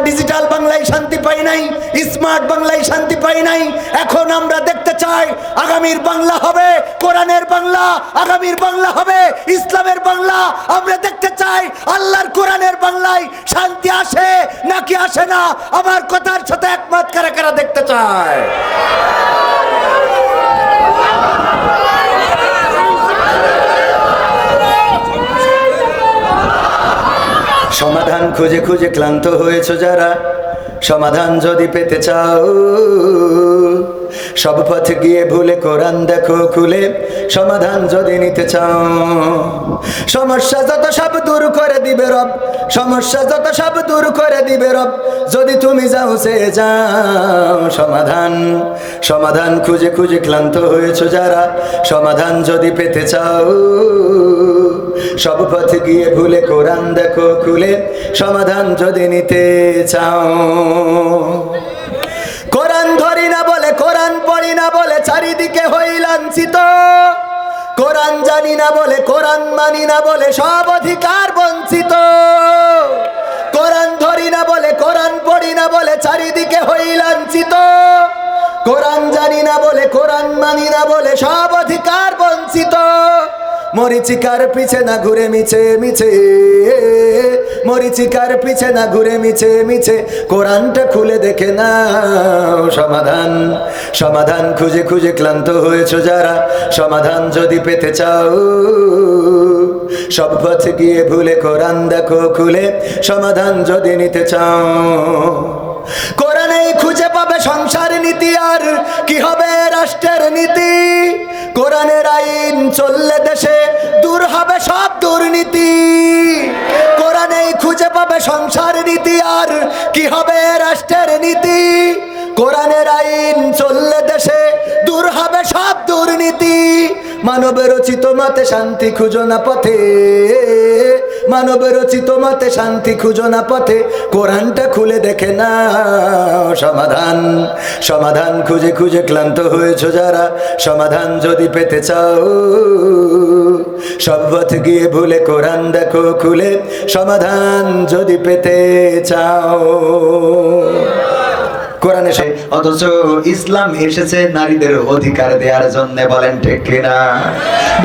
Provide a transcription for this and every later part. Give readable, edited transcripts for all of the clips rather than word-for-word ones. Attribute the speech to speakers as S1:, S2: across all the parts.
S1: Digital বাংলায় শান্তি পাই নাই, স্মার্ট বাংলায় শান্তি পাই নাই। এখন আমরা দেখতে চাই আগামীর বাংলা হবে কোরআনের বাংলা, আগামীর বাংলা হবে ইসলামের বাংলা। আমরা দেখতে চাই আল্লাহর কোরআনের বাংলায় শান্তি আসে নাকি আসে না। আমার কথার সাথে একমত কারা কারা দেখতে চায়? সমাধান খুঁজে খুঁজে ক্লান্ত হয়েছে যারা, সমাধান যদি পেতে চাও সব পথে গিয়ে ভুলে কোরআন দেখো খুলে, সমাধান যদি নিতে চাও। সমস্যা যত সব দূর করে দিবে রব, সমস্যা যত সব দূর করে দিবে রব, যদি তুমি যাও সে যাও। সমাধান সমাধান খুঁজে খুঁজে ক্লান্ত হয়েছে যারা, সমাধান যদি পেতে চাও সব পথে গিয়ে ভুলে কোরআন দেখো খুলে, সমাধান যদি নিতে চাও। কোরআন ধরি না বলে, কোরআন পড়ি না বলে চারিদিকে হই লাঞ্ছিত, কোরআন জানি না বলে, কোরআন মানি না বলে সব অধিকার বঞ্চিত। কোরআন ধরি না বলে, কোরআন পড়ি না বলে চারিদিকে হই লাঞ্ছিত, কোরআন জানি না বলে, কোরআন মানি না বলে সব অধিকার বঞ্চিত। মরিচিকার পিছে না ঘুরে মিছে মিছে, মরিচিকার পিছে না ঘুরে মিছে মিছে, কোরআনটা খুলে দেখে নাও। সমাধান সমাধান খুঁজে খুঁজে ক্লান্ত হয়েছো যারা, সমাধান যদি পেতে চাও সব পথে গিয়ে ভুলে কোরআন দেখো খুলে, সমাধান যদি নিতে চাও। কোরআনেই খুঁজে পাবে সংসার নীতি, আর কি হবে রাষ্ট্রের নীতি। কোরআনের আইন চললে দেশে দূর হবে সব দুর্নীতি। কোরআনেই খুঁজে পাবে সংসার নীতি, আর কি হবে রাষ্ট্রের নীতি। কোরআনের আইন চললে দেশে দূর হবে সব দুর্নীতি। মানব রচিত মতে শান্তি খুঁজো না পথে, মানব রচিত মতে শান্তি খুঁজো না পথে, কোরআনটা খুলে দেখে না। সমাধান সমাধান খুঁজে খুঁজে ক্লান্ত হয়েছো যারা, সমাধান যদি পেতে চাও সব পথে গিয়ে ভুলে কোরআন দেখো খুলে, সমাধান যদি পেতে চাও। কোরআন এসে অথচ ইসলাম এসেছে নারীদের অধিকার দেওয়ার জন্য, বলেন ঠিক কিনা?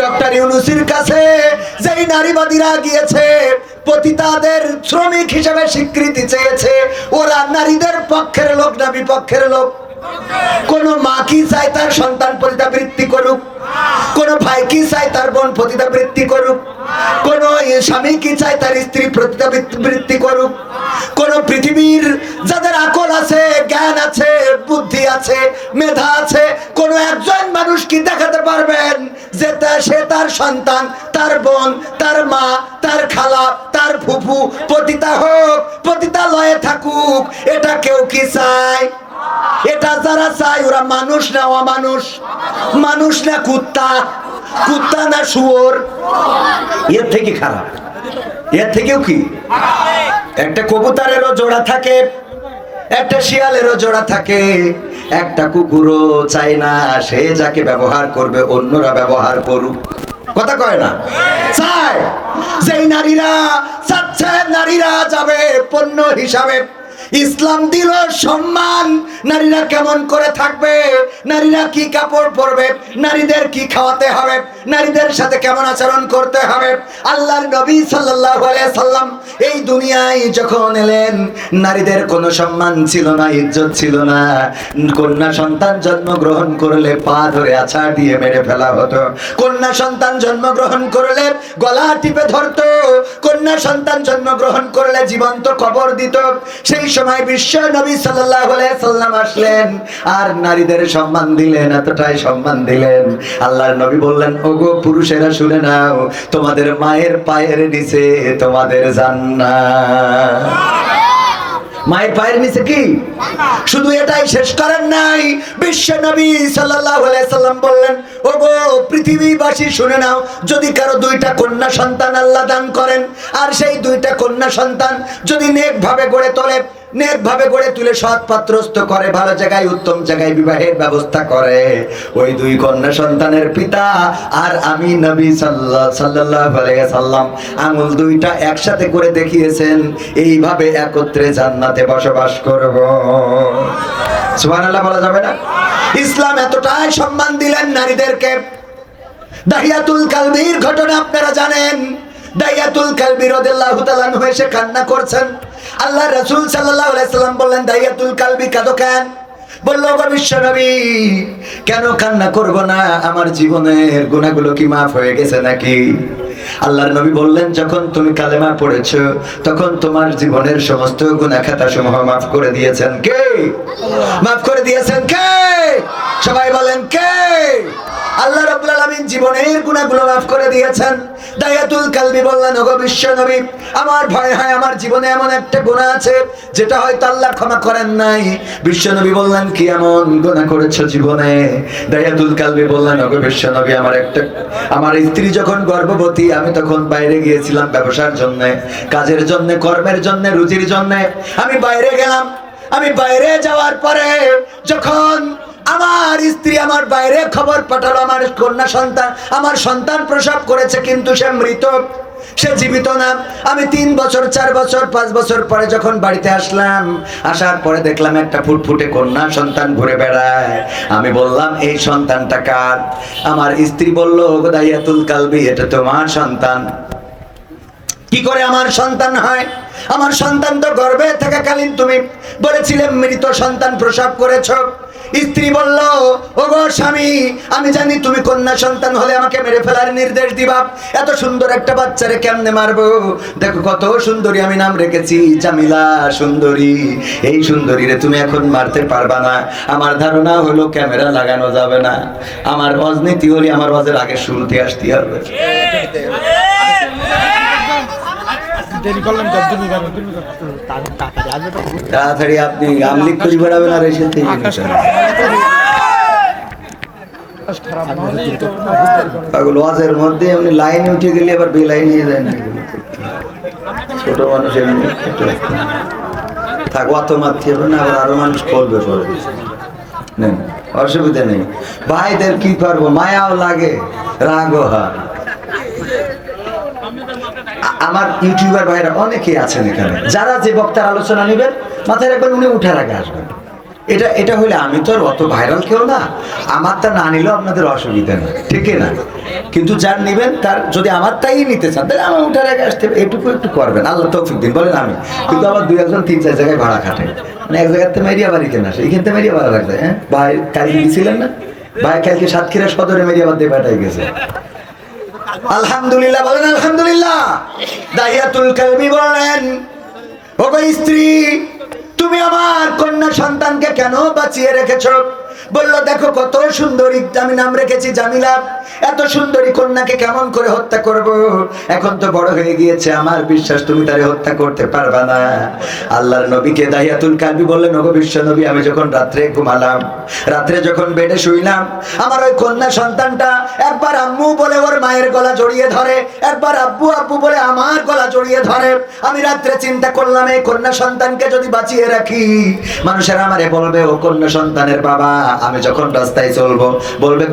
S1: ডক্টর ইউনূসের কাছে যেই নারীবাদীরা গিয়েছে, পতিতাদের শ্রমিক হিসেবে স্বীকৃতি চেয়েছে, ওরা নারীদের পক্ষের লোক না বিপক্ষের লোক? কোন মা কি চায় তার সন্তান পতিতাবৃত্তি করুক? কোন ভাই কি চায় তার বোন পতিতাবৃত্তি করুক? কোন স্বামী কি চায় তার স্ত্রী পতিতাবৃত্তি করুক? কোন পৃথিবীর যাদের আকল আছে, জ্ঞান আছে, বুদ্ধি আছে, মেধা আছে, কোন একজন মানুষ কি দেখাতে পারবেন যে সে তার সন্তান, তার বোন, তার মা, তার খালা, তার ফুফু পতিতা হোক, পতিতালয়ে থাকুক? এটা কেউ কি চায়? এটা যারা চায় ওরা মানুষ না অমানুষ? মানুষ না কুত্তা? কুত্তা না শুয়োর? এর থেকে খারাপ, এর থেকেও কি? একটা কবুতরেরও জোড়া থাকে, একটা শিয়ালেরও জোড়া থাকে, একটা কুকুরও চায় না সে যাকে ব্যবহার করবে অন্যরা ব্যবহার করুক। কথা কয় না? চায়। যেই নারীরা চাচ্ছে নারীরা যাবে পণ্য হিসাবে, ইসলাম দিল সম্মান, নারীরা কেমন করে থাকবে, নারীরা কি কাপড় পরবে, নারীদের কি খাওয়াতে হবে, নারীদের সাথে কেমন আচরণ করতে হবে। আল্লাহর নবী সাল্লাল্লাহু আলাইহি সাল্লাম এই দুনিয়ায় যখন এলেন, নারীদের কোনো সম্মান ছিল না, ইজ্জত ছিল না। কন্যা সন্তান জন্মগ্রহণ করলে পা ধরে আছাড় দিয়ে মেরে ফেলা হতো, কন্যা সন্তান জন্মগ্রহণ করলে গলা টিপে ধরতো, কন্যা সন্তান জন্মগ্রহণ করলে জীবন্ত কবর দিত। সেই সময় বিশ্ব নবী সাল্লাল্লাহু আলাইহি সাল্লাম আসলেন আর নারীদের সম্মান দিলেন, এতটাই সম্মান দিলেন। আল্লাহর নবী বললেন, ওগো পুরুষেরা শুনে নাও, তোমাদের মায়ের পায়ের নিচে তোমাদের জান্নাত। মায়ের পায়ের নিচে কি? শুধু এটাই শেষ করেন নাই, বিশ্ব নবী সাল্লাল্লাহু আলাইহি সাল্লাম বললেন, ওগো পৃথিবীবাসী শুনে নাও, যদি কারো দুইটা কন্যা সন্তান আল্লাহ দান করেন, আর সেই দুইটা কন্যা সন্তান যদি নেক ভাবে গড়ে তোলে, নেক ভাবে গড়ে তুলে সৎ পাত্রস্থ করে, ভালো জায়গায় উত্তম জায়গায় বিবাহের ব্যবস্থা করে, ওই দুই কন্যা সন্তানের পিতা আর আমি নবী সাল্লাল্লাহু আলাইহি সাল্লাম আঙুল দুইটা একসাথে করে দেখিয়েছেন, এইভাবে একত্রে জান্নাতে বসবাস করব। সুবহানাল্লাহ বলা যাবে না? ইসলাম এতটাই সম্মান দিলেন নারীদেরকে। দাহিয়াতুল কালবির ঘটনা আপনারা জানেন। দাহিয়াতুল কালবি রাদিয়াল্লাহু তাআলা আনহু এসে কান্না করছেন। আল্লাহ রাসূল সাল্লাল্লাহু আলাইহি সাল্লাম বললেন, দাহিয়াতুল কালবি কাঁদো কেন? বলল, গো বিশ্ব নবী, কেন কান্না করব না? আমার জীবনের গুনাহগুলো কি মাফ হয়ে গেছে নাকি? আল্লাহর নবী বললেন, যখন তুমি কালেমা পড়েছো তখন তোমার জীবনের সমস্ত গুনাহ খাতা সমূহ মাফ করে দিয়েছেন কে? মাফ করে দিয়েছেন কে? সবাই বলেন কে? আল্লাহ রাব্বুল আলামিন জীবনের গুনাহগুলো মাফ করে দিয়েছেন। দাহিয়াতুল কালবি বললেন, ওগো বিশ্ব নবী, আমার ভয় হয় আমার জীবনে এমন একটা গুনাহ আছে যেটা হয়তো আল্লাহ ক্ষমা করেন নাই। বিশ্ব নবী বললেন, কি এমন গুনাহ করেছো জীবনে? দাহিয়াতুল কালবি বললেন, ওগো বিশ্ব নবী, আমার স্ত্রী যখন গর্ভবতী, আমি তখন বাইরে গিয়েছিলাম ব্যবসার জন্য, কাজের জন্য, কর্মের জন্য, রুজির জন্য। আমি বাইরে গেলাম। আমি বাইরে যাওয়ার পরে যখন আমার স্ত্রী আমার বাইরে খবর পাঠালো, আমার কন্যা সন্তান, আমার সন্তান প্রসব করেছে, কিন্তু সে মৃত, সে জীবিত না। আমি 3 বছর, 4 বছর, 5 বছর পরে যখন বাড়িতে আসলাম, আসার পরে দেখলাম একটা ফুটফুটে কন্যা সন্তান ঘুরে বেড়ায়। আমি বললাম, এই সন্তানটা কার? আমার স্ত্রী বলল, ওগো দাহিয়াতুল কালবি, এটা তোমার সন্তান। কি করে আমার সন্তান হয়? আমার সন্তান তো গর্ভে থাকাকালীন তুমি বলেছিলে মৃত সন্তান প্রসব করেছো। স্ত্রী বলল, ওগো স্বামী, আমি জানি তুমি কন্যা সন্তান হলে আমাকে মেরে ফেলার নির্দেশ দিবা। এত সুন্দর একটা বাচ্চারে কেমনে মারবো? দেখো কত সুন্দরী আমি নাম রেখেছি, জামিলা সুন্দরী। এই সুন্দরীরে তুমি এখন মারতে পারবা না। আমার ধারণা হলো ক্যামেরা লাগানো যাবে না। আমার অজনীতি হলে আমার ওয়াজের আগে শুরুতে আসতে হবে। তাড়াতাড়ি আপনি আমলিক করে বেড়াবেন আর এসে ওয়াজের মধ্যে আপনি লাইনে উঠে গেলে আবার বেলাইন নিয়ে যায় না। ছোট মানুষ এমনি থাক, অত মারতে হবে না, আবার আরো মানুষ করবে পরে, অসুবিধা নেই। ভাইদের কি করবো, মায়াও লাগে, রাগও হয়। আমার ইউটিউবার ভাইরা অনেকেই আছেন এখানে, যারা যে বক্তার আলোচনা নেবেন মাথায় রাখবেন উনি উঠার আগে আসবেন। এটা হইলে আমি তো আর অত ভাইরাল কেউ না, আমারটা না নিলেও আপনাদের অসুবিধা নেই, ঠিক না? কিন্তু যার নেবেন তার যদি আমারটাই নিতে চান তাহলে আমার উঠার আগে আসতে হবে, এটুকু একটু করবেন, আল্লাহ তৌফিক দিন। বলেন আমি কিন্তু আবার 2-1 3-4 জায়গায় ভাড়া খাটে, মানে এক জায়গাতে মেরিয়া বাড়িতে না, এইখান থেকে মেরিয়া ভাড়া রাখবে। হ্যাঁ ভাই কালকে গেছিলেন না? ভাই কালকে সাতক্ষীরা সদরে মেরিয়া বাদ দিয়ে পাঠাই গেছে। আলহামদুলিল্লাহ বলেন আলহামদুলিল্লাহ। দাহিয়াতুল কালবি বলেন, ওগো স্ত্রী, তুমি আমার কন্যা সন্তানকে কেন বাঁচিয়ে রেখেছো? বলল, দেখো কত সুন্দরী, আমি নাম রেখেছি জামিলা। এত সুন্দরী কন্যাকে কেমন করে হত্যা করব? এখন তো বড় হয়ে গিয়েছে, আমার বিশ্বাস তুমি তারে হত্যা করতে পারবা না। আল্লাহর নবীকে দাহিয়াতুল কালবি বললেন, ওগো বিশ্ব নবী, আমি যখন রাত্রে ঘুমালাম, রাত্রে যখন বেডে শুইলাম, আমার ওই কন্যা সন্তানটা একবার আম্মু বলে ওর মায়ের গলা জড়িয়ে ধরে, একবার আব্বু আব্বু বলে আমার গলা জড়িয়ে ধরে। আমি রাত্রে চিন্তা করলাম, এই কন্যা সন্তানকে যদি বাঁচিয়ে রাখি, মানুষেরা আমারে বলবে ও কন্যা সন্তানের বাবা। আমি যখন রাস্তায় চলবো বলবে